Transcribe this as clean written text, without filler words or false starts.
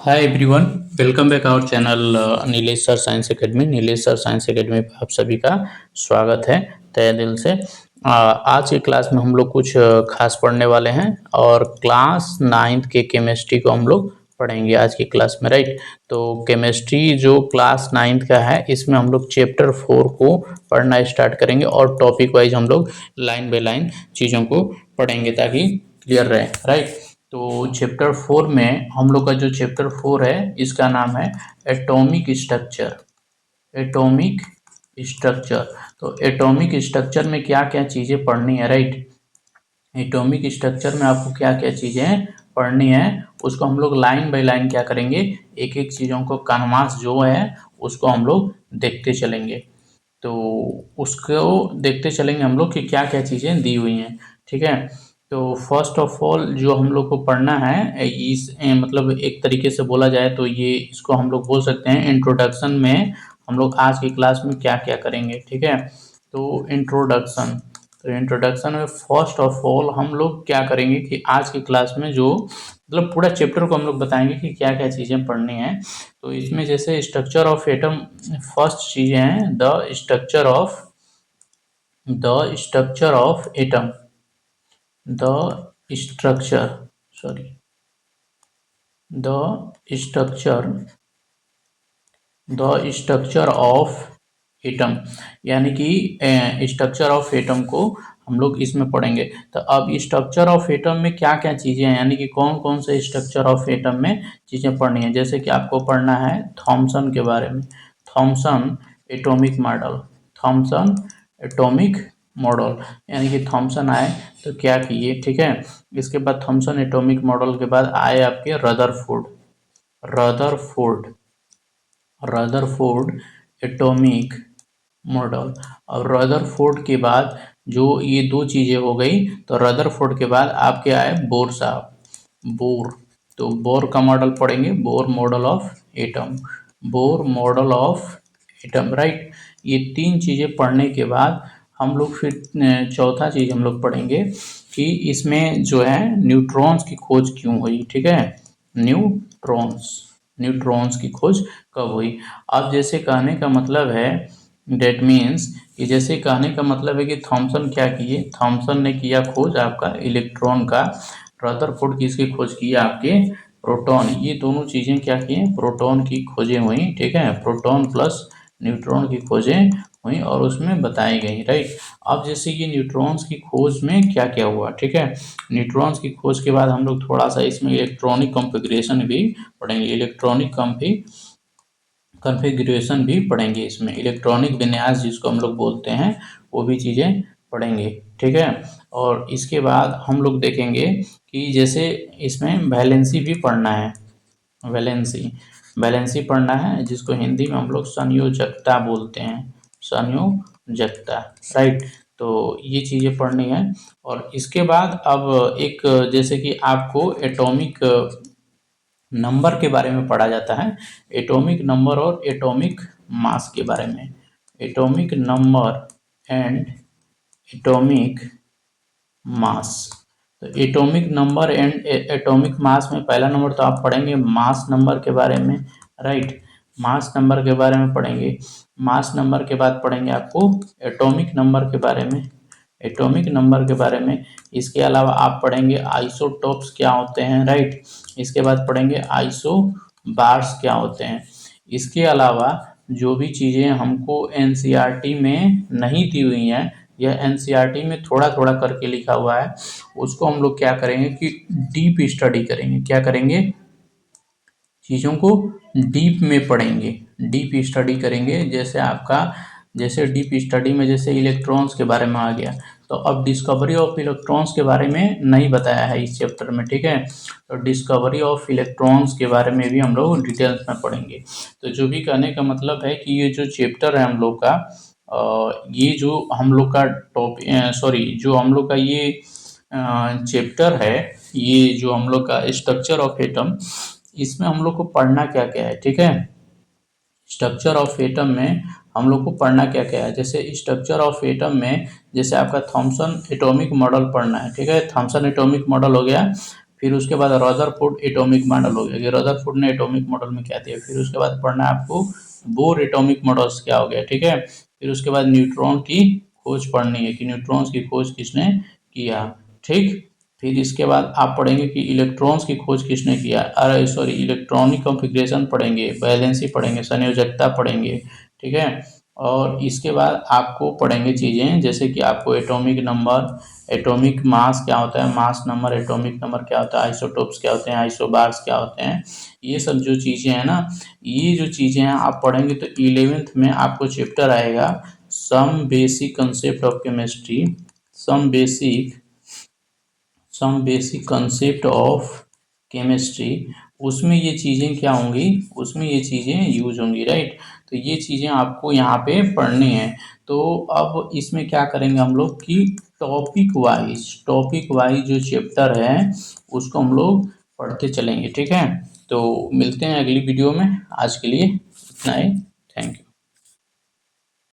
Hi everyone, welcome back our channel Nilesh sir science academy. Nilesh sir science academy पे आप सभी का स्वागत है तहे दिल से। आज की क्लास में हम लोग कुछ खास पढ़ने वाले हैं और क्लास 9th के केमिस्ट्री को हम लोग पढ़ेंगे आज की क्लास में, राइट। तो केमिस्ट्री जो क्लास 9th का है इसमें हम लोग चैप्टर 4 को पढ़ना स्टार्ट करेंगे और टॉपिक वाइज हम लोग लाइन बाय लाइन चीज़ों को पढ़ेंगे ताकि क्लियर रहे, राइट। तो चैप्टर 4 में हम लोग का जो चैप्टर 4 है इसका नाम है एटॉमिक स्ट्रक्चर। एटॉमिक स्ट्रक्चर, तो एटॉमिक स्ट्रक्चर में क्या क्या चीज़ें पढ़नी है, राइट। एटॉमिक स्ट्रक्चर में आपको क्या क्या चीज़ें पढ़नी है उसको हम लोग लाइन बाय लाइन क्या करेंगे, एक एक चीज़ों को कानवास जो है उसको हम लोग देखते चलेंगे। तो उसको देखते चलेंगे हम लोग कि क्या क्या चीज़ें दी हुई हैं, ठीक है। तो फर्स्ट ऑफ ऑल जो हम लोग को पढ़ना है मतलब एक तरीके से बोला जाए तो ये इसको हम लोग बोल सकते हैं इंट्रोडक्शन में हम लोग आज की क्लास में क्या क्या करेंगे, ठीक है। तो इंट्रोडक्शन में फर्स्ट ऑफ ऑल हम लोग क्या करेंगे कि आज की क्लास में जो मतलब पूरा चैप्टर को हम लोग बताएंगे कि क्या क्या चीज़ें पढ़नी है। तो इसमें जैसे स्ट्रक्चर ऑफ एटम फर्स्ट चीज़ें हैं, the structure of atom, the structure sorry the structure of atom, यानी कि स्ट्रक्चर ऑफ एटम को हम लोग इसमें पढ़ेंगे। तो अब स्ट्रक्चर ऑफ एटम में क्या क्या चीज़ें हैं, यानी कि कौन कौन से स्ट्रक्चर ऑफ एटम में चीज़ें पढ़नी है। जैसे कि आपको पढ़ना है थॉमसन के बारे में, Thomson atomic model, Thomson atomic model, यानी कि थॉमसन आए तो क्या किए, ठीक है। इसके बाद थॉमसन एटॉमिक मॉडल के बाद आए आपके रदरफोर्ड एटॉमिक मॉडल। अब रदरफोर्ड के बाद जो ये दो चीज़ें हो गई, तो रदरफोर्ड के बाद आपके आए बोर साहब, बोर। तो बोर का मॉडल पढ़ेंगे, Bohr model of atom, right. ये तीन चीज़ें पढ़ने के बाद हम लोग फिर चौथा चीज़ हम लोग पढ़ेंगे कि इसमें जो है न्यूट्रॉन्स की खोज क्यों हुई, ठीक है। न्यूट्रॉन्स की खोज कब हुई। अब जैसे कहने का मतलब है, डेट मीन्स कि जैसे कहने का मतलब है कि थॉमसन क्या किए, थॉमसन ने किया खोज आपका इलेक्ट्रॉन का, रदरफोर्ड किसकी खोज की आपके प्रोटॉन। ये दोनों चीज़ें क्या किए, प्रोटॉन की खोजें हुई, ठीक है। प्रोटॉन प्लस न्यूट्रॉन की खोजें हुई और उसमें बताई गई, राइट। अब जैसे कि न्यूट्रॉन्स की खोज में क्या क्या हुआ, ठीक है। न्यूट्रॉन्स की खोज के बाद हम लोग थोड़ा सा इसमें इलेक्ट्रॉनिक कॉन्फ़िगरेशन भी पढ़ेंगे, कॉन्फ़िगरेशन भी पढ़ेंगे, इसमें इलेक्ट्रॉनिक विन्यास जिसको हम लोग बोलते हैं वो भी चीज़ें पढ़ेंगे, ठीक है। और इसके बाद हम लोग देखेंगे कि जैसे इसमें वैलेंसी भी पढ़ना है, वैलेंसी पढ़ना है जिसको हिंदी में हम लोग संयोजकता बोलते हैं, संयोजकता, राइट। तो ये चीज़ें पढ़नी है। और इसके बाद अब एक जैसे कि आपको एटॉमिक नंबर के बारे में पढ़ा जाता है, एटॉमिक नंबर और एटॉमिक मास के बारे में, atomic number and atomic mass. तो atomic number and atomic mass में पहला नंबर तो आप पढ़ेंगे मास नंबर के बारे में, राइट। मास नंबर के बारे में पढ़ेंगे। मास नंबर के बाद पढ़ेंगे आपको एटॉमिक नंबर के बारे में, एटॉमिक नंबर के बारे में। इसके अलावा आप पढ़ेंगे आइसोटोप्स क्या होते हैं, राइट। इसके बाद पढ़ेंगे आइसोबार्स क्या होते हैं। इसके अलावा जो भी चीज़ें हमको एनसीईआरटी में नहीं दी हुई हैं या एनसीईआरटी में थोड़ा थोड़ा करके लिखा हुआ है, उसको हम लोग क्या करेंगे कि डीप स्टडी करेंगे। क्या करेंगे, चीज़ों को डीप में पढ़ेंगे, डीप स्टडी करेंगे। जैसे डीप स्टडी में जैसे इलेक्ट्रॉन्स के बारे में आ गया, तो अब डिस्कवरी ऑफ इलेक्ट्रॉन्स के बारे में नहीं बताया है इस चैप्टर में, ठीक है। तो डिस्कवरी ऑफ इलेक्ट्रॉन्स के बारे में भी हम लोग डिटेल्स में पढ़ेंगे। तो जो भी कहने का मतलब है कि ये जो चैप्टर है हम लोग का, ये जो हम लोग का जो हम लोग का ये चैप्टर है, ये जो हम लोग का स्ट्रक्चर ऑफ एटम, इसमें हम लोग को पढ़ना क्या क्या है, ठीक है। स्ट्रक्चर ऑफ एटम में हम लोग को पढ़ना क्या क्या है, जैसे स्ट्रक्चर ऑफ एटम में जैसे आपका थॉमसन एटॉमिक मॉडल पढ़ना है, ठीक है। थॉमसन एटॉमिक मॉडल हो गया। फिर उसके बाद रदरफोर्ड एटॉमिक मॉडल हो गया कि रदरफोर्ड ने एटॉमिक मॉडल में क्या दिया। फिर उसके बाद पढ़ना है आपको बोर एटॉमिक मॉडल्स क्या हो गया, ठीक है। फिर उसके बाद न्यूट्रॉन की खोज पढ़नी है कि न्यूट्रॉन्स की खोज किसने किया, ठीक। फिर इसके बाद आप पढ़ेंगे कि इलेक्ट्रॉन्स की खोज किसने किया, अरे सॉरी, इलेक्ट्रॉनिक कॉन्फ़िगरेशन पढ़ेंगे, वैलेंसी पढ़ेंगे, संयोजकता पढ़ेंगे, ठीक है। और इसके बाद आपको पढ़ेंगे चीज़ें जैसे कि आपको एटॉमिक नंबर, एटॉमिक मास क्या होता है, मास नंबर, एटॉमिक नंबर क्या होता है, आइसोटोप्स क्या होते हैं, आइसोबार्स क्या होते हैं, ये सब जो चीज़ें हैं ना, ये जो चीज़ें हैं आप पढ़ेंगे तो 11th में आपको चैप्टर आएगा some basic concept of chemistry, some basic concept of chemistry. उसमें ये चीज़ें क्या होंगी, उसमें ये चीज़ें यूज होंगी, राइट। तो ये चीज़ें आपको यहाँ पे पढ़नी है। तो अब इसमें क्या करेंगे हम लोग कि टॉपिक वाइज जो चैप्टर है उसको हम लोग पढ़ते चलेंगे, ठीक है। तो मिलते हैं अगली वीडियो में, आज के लिए इतना ही, थैंक यू।